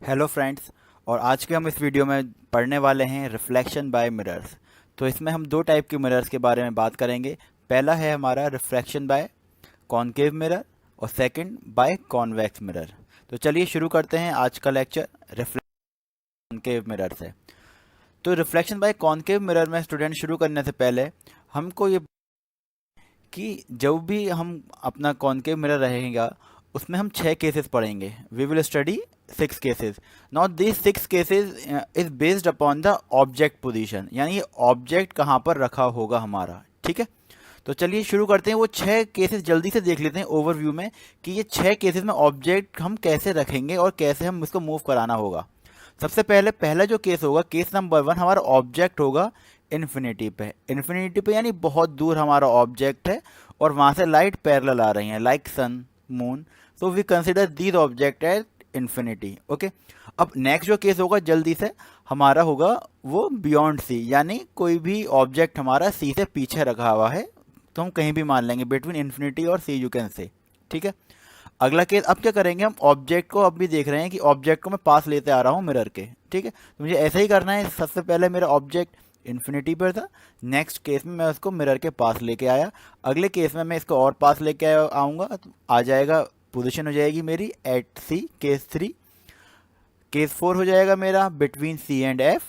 Hello friends. और आज के हम इस वीडियो में पढ़ने वाले हैं रिफ्लेक्शन बाय मिरर्स। तो इसमें हम दो टाइप के मिरर्स के बारे में बात करेंगे। पहला है हमारा रिफ्लेक्शन बाय कॉनकेव मिरर और सेकंड बाय कॉन्वेक्स मिरर। तो चलिए शुरू करते हैं आज का लेक्चर रिफ्लेक्शन कॉनकेव मिरर से। तो रिफ्लेक्शन बाय कॉनकेव मिरर में स्टूडेंट शुरू करने से पहले हमको ये कि जब भी हम अपना कॉनकेव मिरर रहेगा उसमें हम 6 केसेस पढ़ेंगे। We will study 6 cases. Now this 6 cases is based upon the object position, यानी ये ऑब्जेक्ट कहाँ पर रखा होगा हमारा। ठीक है, तो चलिए शुरू करते हैं। वो 6 केसेस जल्दी से देख लेते हैं ओवरव्यू में कि ये 6 केसेस में ऑब्जेक्ट हम कैसे रखेंगे और कैसे हम इसको मूव कराना होगा। सबसे पहले पहला जो केस होगा, केस नंबर 1, हमारा ऑब्जेक्ट होगा इन्फिनिटी पे। इन्फिनिटी पे यानी बहुत दूर हमारा ऑब्जेक्ट है और वहां से लाइट पैरेलल आ रही है, like sun, moon. So we consider these object at infinity. Okay, अब नेक्स्ट जो केस होगा जल्दी से हमारा होगा वो बियॉन्ड सी, यानी कोई भी ऑब्जेक्ट हमारा सी से पीछे रखा हुआ है, तो हम कहीं भी मान लेंगे बिटवीन इन्फिनिटी और सी, यू कैन से। ठीक है, अगला केस अब क्या करेंगे, हम ऑब्जेक्ट को अब भी देख रहे हैं कि ऑब्जेक्ट को मैं पास लेते आ रहा हूँ मिरर के। ठीक है, तो मुझे ऐसा ही करना है। सबसे पहले मेरा ऑब्जेक्ट इन्फिनिटी पर था, नेक्स्ट केस में मैं उसको मिरर के पास लेके आया, अगले केस में मैं इसको और पास लेके आऊँगा, तो आ जाएगा, पोजीशन हो जाएगी मेरी एट सी, केस 3। केस 4 हो जाएगा मेरा between C and F.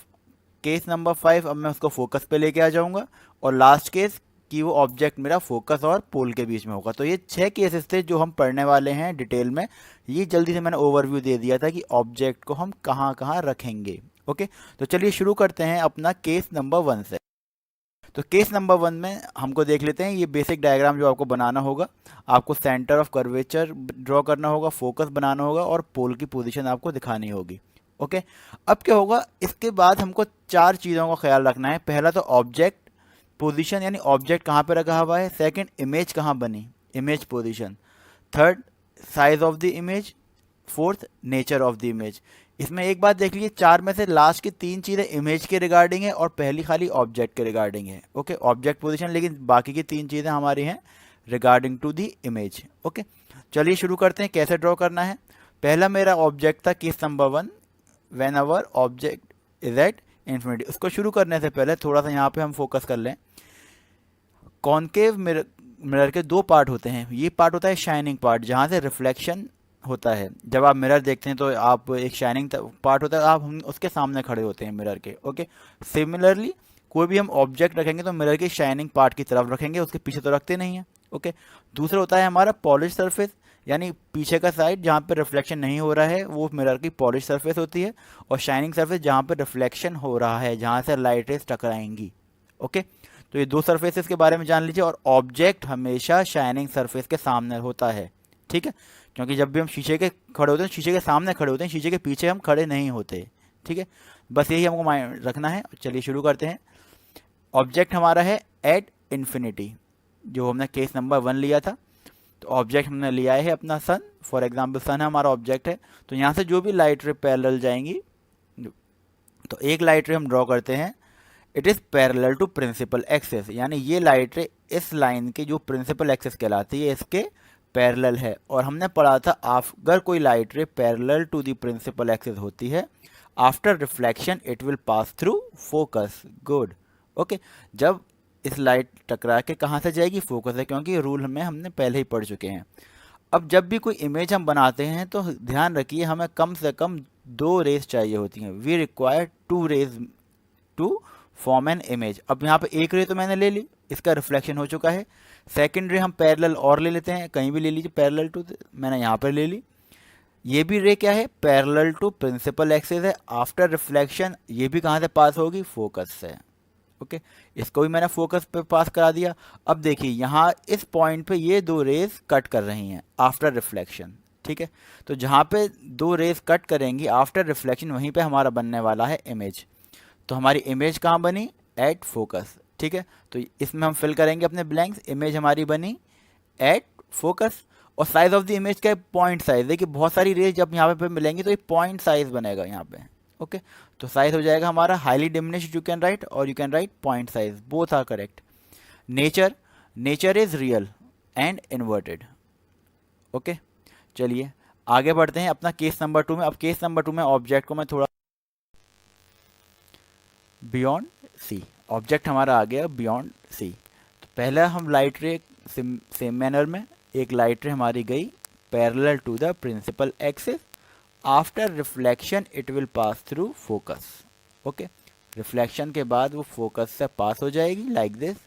Case number 5 अब मैं उसको फोकस पे लेके आ जाऊंगा, और लास्ट केस कि वो ऑब्जेक्ट मेरा फोकस और पोल के बीच में होगा। तो ये 6 केसेस थे जो हम पढ़ने वाले हैं डिटेल में। ये जल्दी से मैंने ओवरव्यू दे दिया था कि ऑब्जेक्ट को हम कहाँ कहाँ रखेंगे। ओके, तो चलिए शुरू करते हैं अपना केस नंबर 1 से। तो केस नंबर 1 में हमको देख लेते हैं ये बेसिक डायग्राम जो आपको बनाना होगा। आपको सेंटर ऑफ कर्वेचर ड्रॉ करना होगा, फोकस बनाना होगा और पोल की पोजीशन आपको दिखानी होगी। ओके, अब क्या होगा, इसके बाद हमको 4 चीज़ों का ख्याल रखना है। पहला तो ऑब्जेक्ट पोजीशन, यानी ऑब्जेक्ट कहाँ पे रखा हुआ है। सेकंड, इमेज कहाँ बनी, image position. Third, size of the image. Fourth, nature of the image. इसमें एक बात देख लीजिए, 4 में से लास्ट की 3 चीज़ें इमेज के रिगार्डिंग है और पहली खाली ऑब्जेक्ट के रिगार्डिंग है। ओके, ऑब्जेक्ट पोजीशन, लेकिन बाकी की 3 चीज़ें हमारी हैं regarding to the image. Okay, चलिए शुरू करते हैं कैसे ड्रॉ करना है। पहला मेरा ऑब्जेक्ट था case number 1, when our object is at infinity. उसको शुरू करने से पहले थोड़ा सा यहाँ पे हम फोकस कर लें। कॉनकेव मिरर के 2 पार्ट होते हैं। ये पार्ट होता है शाइनिंग पार्ट, जहाँ से रिफ्लेक्शन होता है। जब आप मिरर देखते हैं तो आप एक शाइनिंग पार्ट होता है, आप हम उसके सामने खड़े होते हैं मिरर के। ओके, सिमिलरली कोई भी हम ऑब्जेक्ट रखेंगे तो मिरर की शाइनिंग पार्ट की तरफ रखेंगे, उसके पीछे तो रखते नहीं है। ओके, दूसरा होता है हमारा पॉलिश सरफेस, यानी पीछे का साइड जहाँ पे रिफ्लेक्शन नहीं हो रहा है वो मिरर की पॉलिश सरफेस होती है, और शाइनिंग सरफेस जहाँ पे रिफ्लेक्शन हो रहा है, जहाँ से लाइट रेज टकराएंगी। ओके, तो ये 2 सरफेसेस के बारे में जान लीजिए। और ऑब्जेक्ट हमेशा शाइनिंग सरफेस के सामने होता है। ठीक है, क्योंकि जब भी हम शीशे के खड़े होते हैं, शीशे के सामने खड़े होते हैं, शीशे के पीछे हम खड़े नहीं होते। ठीक है, बस यही हमको माइंड रखना है। चलिए शुरू करते हैं। ऑब्जेक्ट हमारा है एट इन्फिनिटी, जो हमने केस नंबर 1 लिया था। तो ऑब्जेक्ट हमने लिया है अपना सन, फॉर एग्जाम्पल सन हमारा ऑब्जेक्ट है। तो यहाँ से जो भी लाइट रे पैरेलल जाएंगी, तो एक लाइट रे हम ड्रॉ करते हैं, it is parallel to principal axis, यानी ये लाइट रे इस लाइन की जो प्रिंसिपल एक्सेस कहलाती है इसके पैरेलल है। और हमने पढ़ा था अगर कोई light ray parallel to the principal axis होती है, after reflection it will pass through focus. Good. Okay, जब इस लाइट टकरा के कहाँ से जाएगी, फोकस है, क्योंकि रूल में हमने पहले ही पढ़ चुके हैं। अब जब भी कोई इमेज हम बनाते हैं तो ध्यान रखिए हमें कम से कम 2 रेज चाहिए होती हैं। We require 2 rays to form an image. अब यहाँ पे एक रे तो मैंने ले ली, इसका रिफ्लेक्शन हो चुका है। सेकंड रे हम पैरेलल और ले लेते हैं, कहीं भी ले लीजिए पैरेलल टू, मैंने यहाँ पर ले ली। ये भी रे क्या है, पैरेलल टू प्रिंसिपल एक्सिस है। आफ्टर रिफ्लेक्शन ये भी कहाँ से पास होगी, फोकस से। ओके, इसको भी मैंने फोकस पे पास करा दिया। अब देखिए यहाँ इस पॉइंट पे ये 2 रेज कट कर रही हैं आफ्टर रिफ्लेक्शन। ठीक है, तो जहाँ पे 2 रेज कट करेंगी आफ्टर रिफ्लेक्शन, वहीं पे हमारा बनने वाला है इमेज। तो हमारी इमेज कहाँ बनी, एट फोकस। ठीक है, तो इसमें हम फिल करेंगे अपने ब्लैंक्स। इमेज हमारी बनी एट फोकस, और साइज ऑफ द इमेज का पॉइंट साइज। देखिए बहुत सारी रेज जब यहाँ पे मिलेंगी तो ये पॉइंट साइज बनेगा यहाँ पे। ओके, तो साइज हो जाएगा हमारा highly diminished you can write, और you can write point size, both are correct. Nature, nature is real and inverted. Okay, चलिए आगे बढ़ते हैं अपना केस नंबर 2 में। अब केस नंबर 2 में ऑब्जेक्ट को मैं थोड़ा बियॉन्ड सी, ऑब्जेक्ट हमारा आ गया बियॉन्ड सी। तो पहला हम लाइट रे सेम मैनर में, एक लाइट रे हमारी गई parallel to the principal axis, after reflection it will pass through focus. Okay, reflection के बाद वो फोकस से पास हो जाएगी लाइक दिस।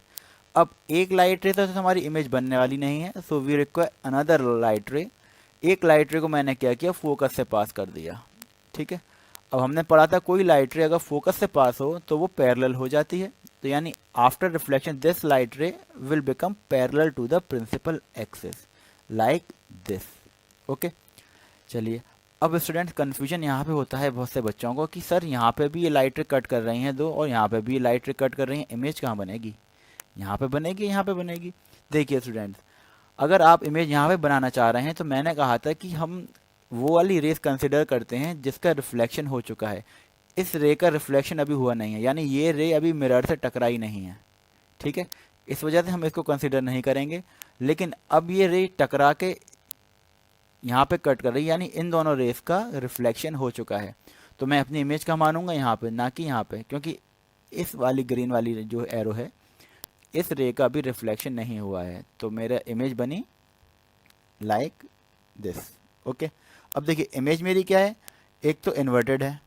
अब एक लाइट रे तो हमारी इमेज बनने वाली नहीं है, so we require another light ray. एक लाइट रे को मैंने क्या किया, फोकस से पास कर दिया। ठीक है, अब हमने पढ़ा था कोई लाइट रे अगर फोकस से पास हो तो वो पैरेलल हो जाती है। तो यानी after reflection this light ray will become parallel to the principal axis like this. Okay, चलिए अब स्टूडेंट्स कन्फ्यूजन यहाँ पे होता है बहुत से बच्चों को कि सर यहाँ पे भी ये लाइट रे कट कर रही हैं दो, और यहाँ पे भी ये लाइट रे कट कर रही हैं, इमेज कहाँ बनेगी? यहाँ पे बनेगी, यहाँ पे बनेगी। देखिए स्टूडेंट्स, अगर आप इमेज यहाँ पे बनाना चाह रहे हैं तो मैंने कहा था कि हम वो वाली रेस कंसिडर करते हैं जिसका रिफ्लेक्शन हो चुका है। इस रे का रिफ्लेक्शन अभी हुआ नहीं है, यानी ये रे अभी मिरर से टकराई नहीं है। ठीक है, इस वजह से हम इसको कंसिडर नहीं करेंगे। लेकिन अब ये रे टकरा के यहाँ पे कट कर रही है, यानी इन दोनों रेस का रिफ्लेक्शन हो चुका है। तो मैं अपनी इमेज का मानूंगा यहाँ पे, ना कि यहाँ पे, क्योंकि इस वाली ग्रीन वाली जो एरो है इस रे का भी रिफ्लेक्शन नहीं हुआ है। तो मेरा इमेज बनी लाइक दिस। ओके, अब देखिए इमेज मेरी क्या है, एक तो इन्वर्टेड है,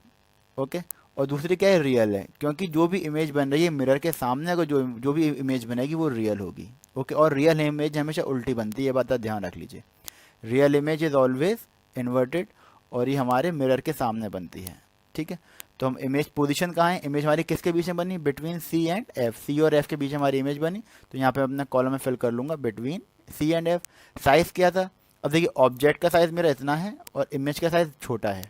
ओके, और दूसरी क्या है, रियल है। क्योंकि जो भी इमेज बन रही है मिरर के सामने, अगर जो भी इमेज बनेगी वो रियल होगी। ओके, और रियल इमेज हमेशा उल्टी बनती है, ये बात ध्यान रख लीजिए। Real image is always inverted, और ये हमारे मिरर के सामने बनती है। ठीक है, तो हम इमेज पोजीशन कहाँ है, इमेज हमारी किसके बीच में बनी, बिटवीन सी एंड एफ, सी और एफ के बीच हमारी इमेज बनी। तो यहाँ पे अपना कॉलम में फिल कर लूँगा between C and F. Size क्या था, अब देखिए ऑब्जेक्ट का साइज़ मेरा इतना है और इमेज का साइज़ छोटा है।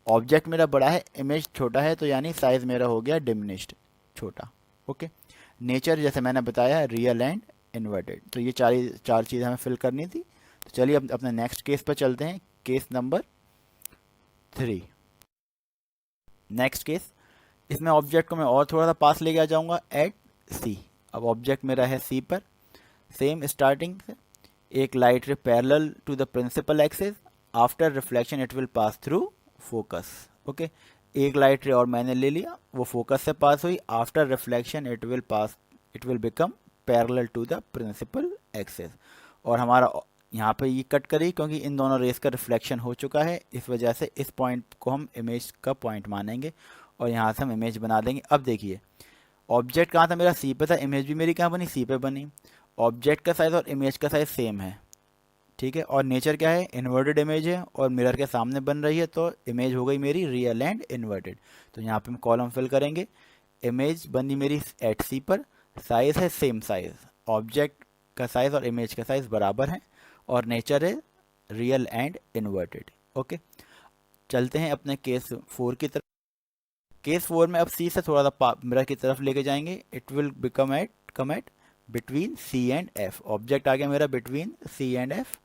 ऑब्जेक्ट मेरा बड़ा है, इमेज छोटा है, तो यानी साइज़ मेरा हो गया डिमिनिश्ड, छोटा। ओके, नेचर जैसे मैंने बताया रियल एंड इन्वर्टेड। तो ये चार चीज़ें हमें फिल करनी थी। तो चलिए अब अपने नेक्स्ट केस पर चलते हैं, केस नंबर 3। नेक्स्ट केस, इसमें ऑब्जेक्ट को मैं और थोड़ा सा पास लेके आ जाऊंगा एट सी। अब ऑब्जेक्ट मेरा है सी पर, सेम स्टार्टिंग से एक light ray parallel to the principal axis, after reflection it will pass through focus. Okay, एक लाइट रे और मैंने ले लिया, वो फोकस से पास हुई, after reflection it will become parallel to the principal axis. और हमारा यहाँ पे ये कट करी क्योंकि इन दोनों रेस का रिफ्लेक्शन हो चुका है, इस वजह से इस पॉइंट को हम इमेज का पॉइंट मानेंगे और यहाँ से हम इमेज बना देंगे। अब देखिए ऑब्जेक्ट कहाँ था मेरा, सी पे था, इमेज भी मेरी कहाँ बनी, सी पे बनी। ऑब्जेक्ट का साइज़ और इमेज का साइज़ सेम है। ठीक है, और नेचर क्या है, इन्वर्टेड इमेज है और मिरर के सामने बन रही है, तो इमेज हो गई मेरी रियल एंड इन्वर्टेड। तो यहाँ पे हम कॉलम फिल करेंगे, इमेज बनी मेरी एट सी पर, साइज़ है सेम साइज़, ऑब्जेक्ट का साइज़ और इमेज का साइज़ बराबर है, और नेचर है रियल एंड इन्वर्टेड। ओके, चलते हैं अपने केस 4 की तरफ। केस 4 में अब सी से थोड़ा सा मिरर की तरफ लेके जाएंगे, it will become come at between C and F. Object आ गया मेरा बिटवीन सी एंड एफ।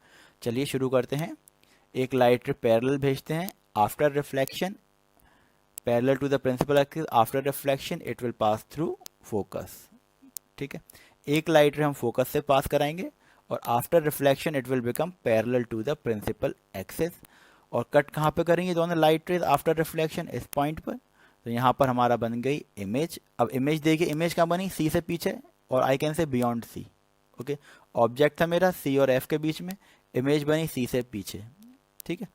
चलिए शुरू करते हैं, एक लाइट रे पैरेलल भेजते हैं, after reflection parallel to the principal axis, after reflection it will pass through focus. ठीक है, एक लाइट रे हम फोकस से पास कराएंगे और after reflection it will become parallel to the principal axis. और कट कहाँ पे करेंगे दोनों लाइट रेज आफ्टर रिफ्लेक्शन, इस पॉइंट पर। तो यहाँ पर हमारा बन गई इमेज। अब इमेज देखिए, इमेज कहाँ बनी, सी से पीछे, और I can say beyond C. Okay, object था मेरा सी और एफ के बीच में, इमेज बनी सी से पीछे। ठीक है,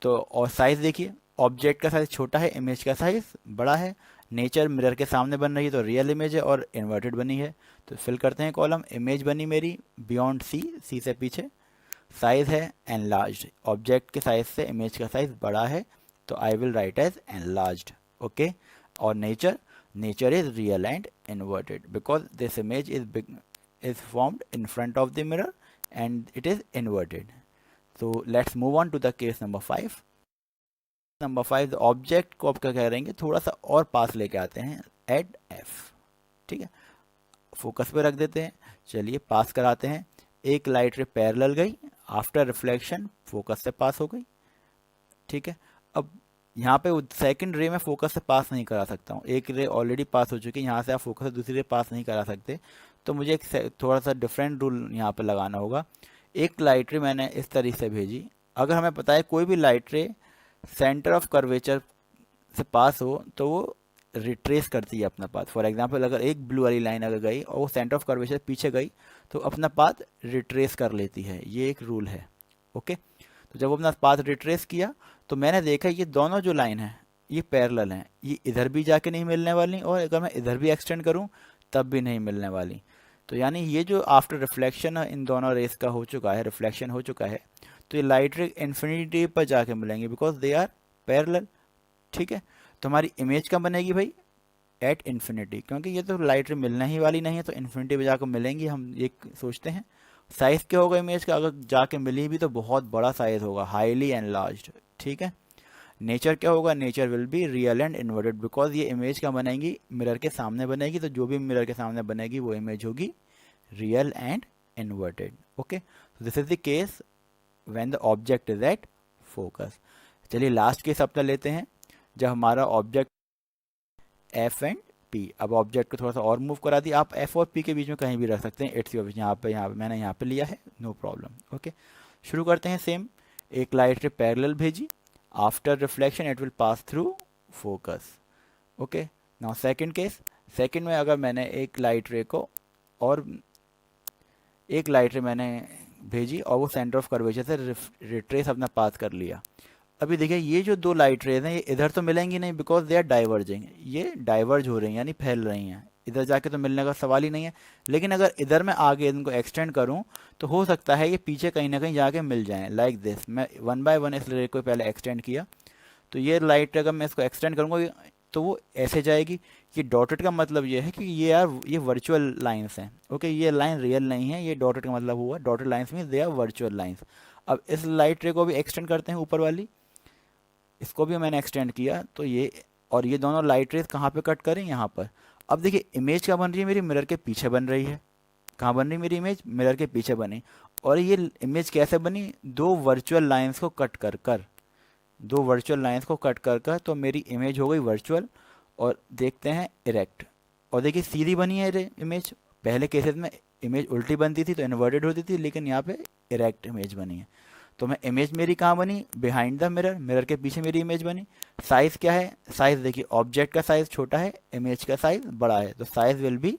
तो और साइज देखिए, ऑब्जेक्ट का साइज छोटा है, इमेज का साइज बड़ा है, नेचर मिरर के सामने बन रही है तो रियल इमेज है, और इन्वर्टेड बनी है। तो फिल करते हैं कॉलम, इमेज बनी मेरी बियॉन्ड सी, सी से पीछे, साइज है एनलार्ज्ड, ऑब्जेक्ट के साइज से इमेज का साइज बड़ा है, तो I will write as enlarged. Okay, और nature is real and inverted because this image is formed in front of the mirror and it is inverted. So let's move on to the case number 5. Number 5, object को आप क्या करेंगे, थोड़ा सा और पास लेके आते हैं एट एफ। ठीक है, फोकस पे रख देते हैं, चलिए पास कराते हैं। एक लाइट रे पैरेलल गई, आफ्टर रिफ्लेक्शन फोकस से पास हो गई। ठीक है, अब यहाँ पे सेकंड रे में फोकस से पास नहीं करा सकता हूँ, एक रे ऑलरेडी पास हो चुकी है, यहाँ से आप फोकस से दूसरी रे पास नहीं करा सकते, तो मुझे एक थोड़ा सा डिफरेंट रूल यहाँ पे लगाना होगा। एक लाइट रे मैंने इस तरीके से भेजी, अगर हमें पता है कोई भी लाइट रे सेंटर ऑफ कर्वेचर से पास हो तो वो रिट्रेस करती है अपना पाथ। फॉर एग्जांपल अगर एक ब्लू वाली लाइन अगर गई और वो सेंटर ऑफ कर्वेचर पीछे गई तो अपना पाथ रिट्रेस कर लेती है, ये एक रूल है। ओके, तो जब वो अपना पाथ रिट्रेस किया तो मैंने देखा ये दोनों जो लाइन है ये पैरेलल हैं, ये इधर भी जाके नहीं मिलने वाली और अगर मैं इधर भी एक्सटेंड करूं तब भी नहीं मिलने वाली। तो यानी ये जो आफ्टर रिफ्लेक्शन इन दोनों रेस का हो चुका है, रिफ्लेक्शन हो चुका है, तो ये लाइट रे इन्फिनिटी पर जाके मिलेंगे बिकॉज दे आर पैरेलल। ठीक है, तो हमारी इमेज कब बनेगी भाई? एट इन्फिनिटी, क्योंकि ये तो लाइट रे मिलने ही वाली नहीं है तो इन्फिनिटी पे जाकर मिलेंगी, हम ये सोचते हैं। साइज क्या होगा इमेज का? अगर जाके मिली भी तो बहुत बड़ा साइज होगा, हाईली एनलार्ज्ड। ठीक है, नेचर क्या होगा? Nature will be real and inverted because ये इमेज क्या बनेगी? मिरर के सामने बनेगी, तो जो भी मिरर के सामने बनेगी वो इमेज होगी real and inverted. Okay, this is the case when the object is at focus. चलिए लास्ट केस अपना लेते हैं, जब हमारा ऑब्जेक्ट एफ एंड पी। अब ऑब्जेक्ट को थोड़ा सा और मूव करा दिया, आप एफ और पी के बीच में कहीं भी रख सकते हैं, इट्स योर, यहाँ पे मैंने यहाँ पे लिया है, नो प्रॉब्लम। ओके, शुरू करते हैं। सेम, एक लाइट रे पैरेलल भेजी, after reflection it will pass through focus. Okay, now second case, second में अगर मैंने एक लाइट रे को और एक लाइट रे मैंने भेजी और वो सेंटर ऑफ कर्वेचर से रिट्रेस अपना पास कर लिया। अभी देखिए ये जो दो लाइट रेज हैं ये इधर तो मिलेंगी नहीं बिकॉज दे आर डाइवर्जिंग, ये डाइवर्ज हो रही हैं यानी फैल रही हैं, इधर जाके तो मिलने का सवाल ही नहीं है। लेकिन अगर इधर मैं आगे इनको एक्सटेंड करूं तो हो सकता है ये पीछे कहीं ना कहीं जाके मिल जाएं, लाइक दिस। मैं वन बाय वन इस रे को पहले एक्सटेंड किया, तो ये लाइट अगर मैं इसको एक्सटेंड करूंगा तो वो ऐसे जाएगी। ये डॉटेड का मतलब ये है कि ये वर्चुअल लाइंस हैं। ओके, ये लाइन रियल नहीं है, ये डॉटेड का मतलब हुआ, dotted lines mean they are virtual lines. अब इस लाइट रे को भी एक्सटेंड करते हैं, ऊपर वाली इसको भी मैंने एक्सटेंड किया, तो ये और ये दोनों लाइट रेज कहाँ पे कट करें? यहाँ पर। अब देखिए इमेज क्या बन रही है मेरी? मिरर के पीछे बन रही है। कहाँ बन रही मेरी इमेज? मिरर के पीछे बनी। और ये इमेज कैसे बनी? दो वर्चुअल लाइंस को कट कर कर, दो वर्चुअल लाइंस को कट कर कर, तो मेरी इमेज हो गई वर्चुअल। और देखते हैं इरेक्ट, और देखिए सीधी बनी है इमेज। पहले केसेस में इमेज उल्टी बनती थी तो इन्वर्टेड होती थी, लेकिन यहाँ पे इरेक्ट इमेज बनी है। तो मैं इमेज मेरी कहाँ बनी? बिहाइंड द मिरर, मिरर के पीछे मेरी इमेज बनी। साइज क्या है? साइज देखिए ऑब्जेक्ट का साइज छोटा है, इमेज का साइज बड़ा है, तो size will be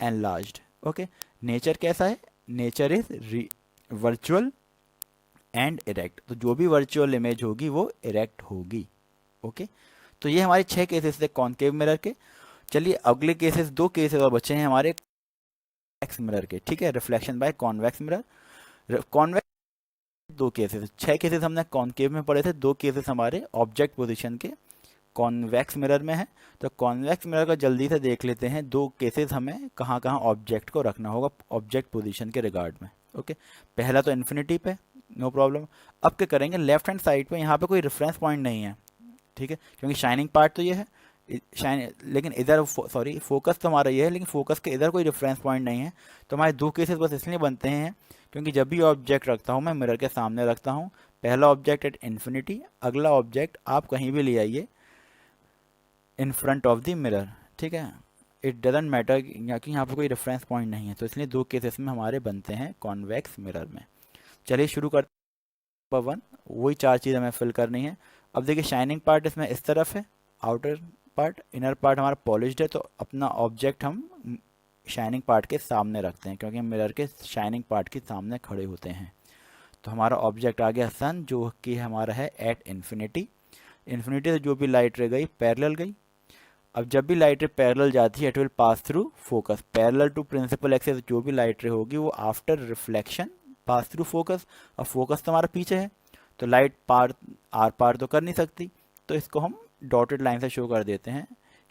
enlarged. Okay, nature कैसा है? Nature is virtual and erect, तो जो भी वर्चुअल इमेज होगी वो इरेक्ट होगी। ओके, तो ये हमारे 6 केसेस थे कॉनकेव मिरर के। चलिए अगले केसेस, 2 केसेस और बचे हैं हमारे कॉन्वेक्स मिरर के। ठीक है, reflection by convex mirror. Convex 2 cases, 6 cases हमने कॉनकेव में पढ़े थे, 2 केसेस हमारे ऑब्जेक्ट पोजीशन के कॉन्वेक्स मिरर में है। तो कॉन्वेक्स मिरर का जल्दी से देख लेते हैं, 2 केसेस हमें कहाँ कहाँ ऑब्जेक्ट को रखना होगा ऑब्जेक्ट पोजीशन के रिगार्ड में। ओके, पहला तो इन्फिनिटी पे, नो प्रॉब्लम। अब क्या करेंगे? लेफ्ट हैंड साइड पे यहाँ पे कोई रेफरेंस पॉइंट नहीं है, ठीक है, क्योंकि शाइनिंग पार्ट तो ये है, लेकिन इधर सॉरी फोकस तो हमारा ये है, लेकिन फोकस के इधर कोई रेफरेंस पॉइंट नहीं है। तो हमारे 2 केसेस बस इसलिए बनते हैं क्योंकि जब भी ऑब्जेक्ट रखता हूँ मैं मिरर के सामने रखता हूँ। पहला ऑब्जेक्ट एट इन्फिनिटी, अगला ऑब्जेक्ट आप कहीं भी ले आइए इन फ्रंट ऑफ द मिरर। ठीक है, इट डजेंट मैटर कि यहाँ पर कोई रेफरेंस पॉइंट नहीं है, तो इसलिए 2 केसेस में हमारे बनते हैं कॉन्वेक्स मिरर में। चलिए शुरू करते हैं। नंबर 1, वही 4 चीज़ हमें फिल करनी है। अब देखिए शाइनिंग पार्ट इसमें इस तरफ है, आउटर पार्ट, इनर पार्ट हमारा पॉलिश्ड है, तो अपना ऑब्जेक्ट हम शाइनिंग पार्ट के सामने रखते हैं क्योंकि हम मिरर के शाइनिंग पार्ट के सामने खड़े होते हैं। तो हमारा ऑब्जेक्ट आ गया सन, जो कि हमारा है एट इन्फिनिटी। इन्फिनिटी से जो भी लाइट रह गई पैरेलल गई। अब जब भी लाइट रे पैरेलल जाती है it will pass through focus, parallel to principal axis जो भी लाइट रे होगी वो after reflection pass through focus. अब फोकस तो हमारा पीछे है तो लाइट पार आर पार तो कर नहीं सकती, तो इसको हम डॉटेड लाइन से शो कर देते हैं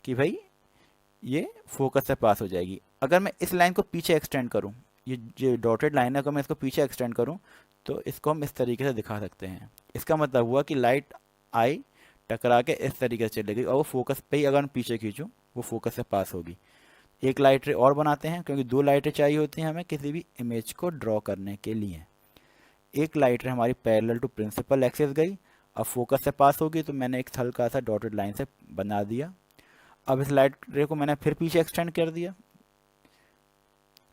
कि भाई ये फोकस से पास हो जाएगी। अगर मैं इस लाइन को पीछे एक्सटेंड करूं, ये जो डॉटेड लाइन है अगर मैं इसको पीछे एक्सटेंड करूं तो इसको हम इस तरीके से दिखा सकते हैं। इसका मतलब हुआ कि लाइट आई टकरा के इस तरीके से चली गई और वो फोकस पे ही अगर मैं पीछे खींचूं वो फोकस से पास होगी। एक लाइट रे और बनाते हैं क्योंकि 2 लाइटें चाहिए होती हैं हमें किसी भी इमेज को ड्रॉ करने के लिए। एक लाइट रे हमारी पैरेलल टू प्रिंसिपल एक्सिस गई, अब फोकस से पास होगी, तो मैंने एक हल्का सा डॉटेड लाइन से बना दिया। अब इस लाइट रे को मैंने फिर पीछे एक्सटेंड कर दिया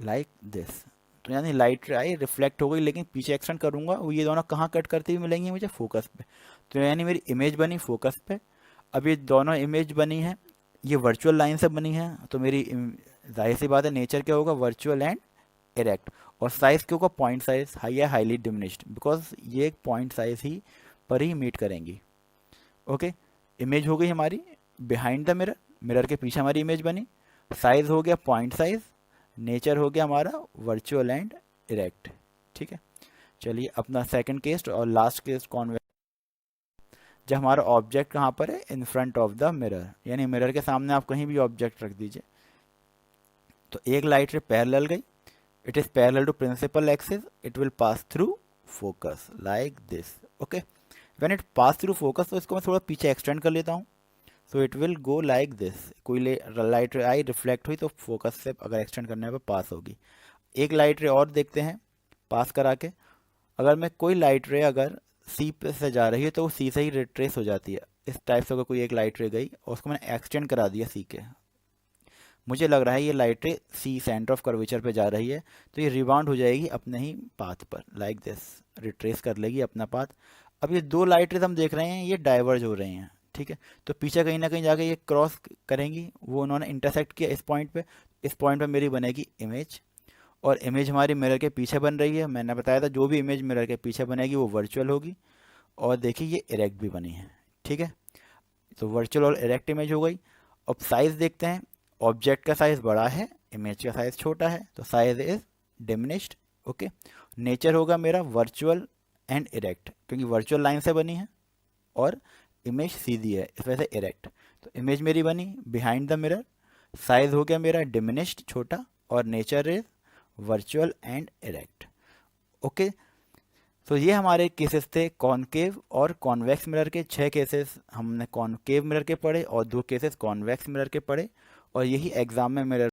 लाइक दिस। तो यानी लाइट रे आई रिफ्लेक्ट हो गई, लेकिन पीछे एक्सटेंड करूँगा वो ये दोनों कहाँ कट करती हुई मिलेंगी मुझे, फोकस पे। तो यानी मेरी इमेज बनी फोकस पे। अब ये दोनों इमेज बनी है, ये वर्चुअल लाइन से बनी है, तो मेरी जाहिर सी बात है नेचर क्या होगा, वर्चुअल एंड इरेक्ट। और साइज़ क्या होगा, पॉइंट साइज हाई या हाईली डिमिनिश्ड, बिकॉज ये एक पॉइंट साइज ही पर ही मीट करेंगी। ओके, इमेज हो गई हमारी बिहाइंड द मिरर, मिरर के पीछे हमारी इमेज बनी। साइज हो गया पॉइंट साइज, नेचर हो गया हमारा वर्चुअल एंड इरेक्ट। ठीक है, चलिए अपना सेकंड केस और लास्ट केस कॉन्वेक्स। जब हमारा ऑब्जेक्ट कहाँ पर है, इन फ्रंट ऑफ द मिरर, यानी मिरर के सामने आप कहीं भी ऑब्जेक्ट रख दीजिए। तो एक लाइट रे पैरेलल गई, it is parallel to principal axis, it will pass through focus like this. Okay, when it pass through focus, तो इसको मैं थोड़ा पीछे एक्सटेंड कर लेता हूँ, so it will go like this. कोई लाइट रे आई रिफ्लेक्ट हुई तो फोकस से अगर एक्सटेंड करने पर पास होगी। एक लाइट रे और देखते हैं पास करा के। अगर मैं कोई लाइट रे अगर सी पे से जा रही है तो वो सी से ही रिट्रेस हो जाती है। इस टाइप से अगर कोई एक लाइट रे गई और उसको मैंने एक्सटेंड करा दिया सी के, मुझे लग रहा है ये लाइट रे सी सेंटर ऑफ कर्वेचर पे जा रही है, तो ये रिबाउंड हो जाएगी अपने ही पाथ पर लाइक दिस, रिट्रेस कर लेगी अपना पाथ। अब ये दो लाइट रेज हम देख रहे हैं ये डाइवर्ज हो रहे हैं। ठीक है, तो पीछे कहीं ना कहीं जाके ये क्रॉस करेंगी, वो उन्होंने इंटरसेक्ट किया इस पॉइंट पे। इस पॉइंट पे मेरी बनेगी इमेज, और इमेज हमारी मिरर के पीछे बन रही है। मैंने बताया था जो भी इमेज मिरर के पीछे बनेगी वो वर्चुअल होगी। और देखिए ये इरेक्ट भी बनी है। ठीक है, तो वर्चुअल और इरेक्ट इमेज हो गई। अब साइज देखते हैं, ऑब्जेक्ट का साइज बड़ा है, इमेज का साइज छोटा है, तो size is diminished. Okay, nature होगा मेरा वर्चुअल एंड इरेक्ट, क्योंकि वर्चुअल लाइन से बनी है और इमेज सीधी है, इस वजह से इरेक्ट। तो इमेज मेरी बनी बिहाइंड द मिरर, साइज हो गया मेरा डिमिनिश्ड छोटा, और nature is virtual and erect. Okay, तो ये हमारे केसेस थे कॉनकेव और कॉन्वेक्स मिरर के। 6 केसेस हमने कॉनकेव मिरर के पढ़े और 2 केसेस कॉन्वेक्स मिरर के पढ़े, और यही एग्जाम में मिरर